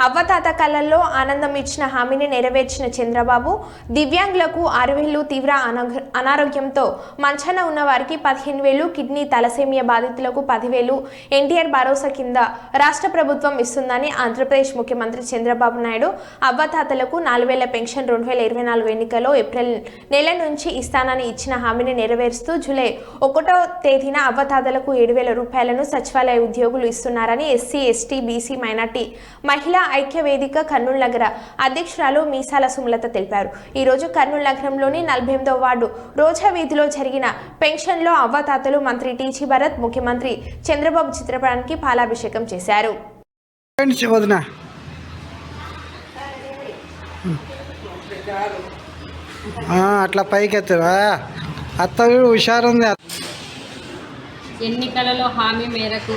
అవ్వతాత కళల్లో ఆనందం ఇచ్చిన హామీని నెరవేర్చిన చంద్రబాబు దివ్యాంగులకు 6,000, తీవ్ర అనారోగ్యంతో మంచాన ఉన్న వారికి 15,000, కిడ్నీ తలసేమియా బాధితులకు 10,000 ఎన్టీఆర్ భరోసా కింద రాష్ట్ర ప్రభుత్వం ఇస్తుందని ఆంధ్రప్రదేశ్ ముఖ్యమంత్రి చంద్రబాబు నాయుడు అవ్వతాతలకు 4,000 పెన్షన్ 2024 ఎన్నికల్లో ఏప్రిల్ నెల నుంచి ఇస్తానని ఇచ్చిన హామీని నెరవేరుస్తూ జూలై 1వ తేదీన అవ్వతాతలకు 7,000 రూపాయలను సచివాలయ ఉద్యోగులు ఇస్తున్నారని ఎస్సీ, ఎస్టీ, బీసీ, మైనార్టీ మహిళా ఐక్య వేదిక కర్నూలు నగర అధ్యక్షురాలు మీసాల సుమలత తెలిపారు. ఈ రోజు కర్నూలు నగరంలోని 48వ వార్డు రోజా వీధిలో జరిగిన పెన్షన్లో అవ్వతాతలు మంత్రి టీజీ భరత్, ముఖ్యమంత్రి చంద్రబాబు చిత్రపటానికి పాలాభిషేకం చేశారు. అట్లా పైకెత్తరా అత్త హుషారుంది. ఎన్నికలలో హామీ మేరకు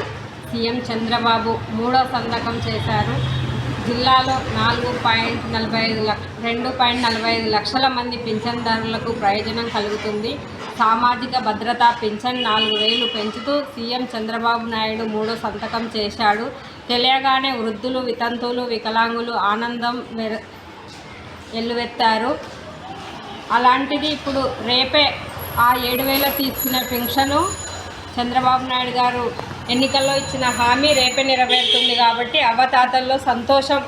సీఎం చంద్రబాబు 3వ సంతకం చేశారు. జిల్లాలో 2.45 లక్షల మంది పింఛన్దారులకు ప్రయోజనం కలుగుతుంది. సామాజిక భద్రతా పింఛన్ 4,000 పెంచుతూ సీఎం చంద్రబాబు నాయుడు 3వ సంతకం చేశాడు. తెలియగానే వృద్ధులు, వితంతువులు, వికలాంగులు ఆనందం ఎల్లువెత్తారు. అలాంటిది ఇప్పుడు రేపే ఆ 7,000 తీసుకునే పెన్షను చంద్రబాబు నాయుడు గారు ఎన్నికల్లో ఇచ్చిన హామీ రేపే నెరవేరుతుంది. కాబట్టి అవ్వతాతల్లో సంతోషం,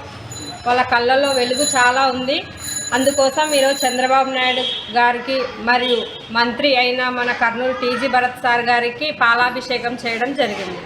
వాళ్ళ కళ్ళల్లో వెలుగు చాలా ఉంది. అందుకోసం ఈరోజు చంద్రబాబు నాయుడు గారికి మరియు మంత్రి అయిన మన కర్నూలు టీజీ భరత్ సార్ గారికి పాలాభిషేకం చేయడం జరిగింది.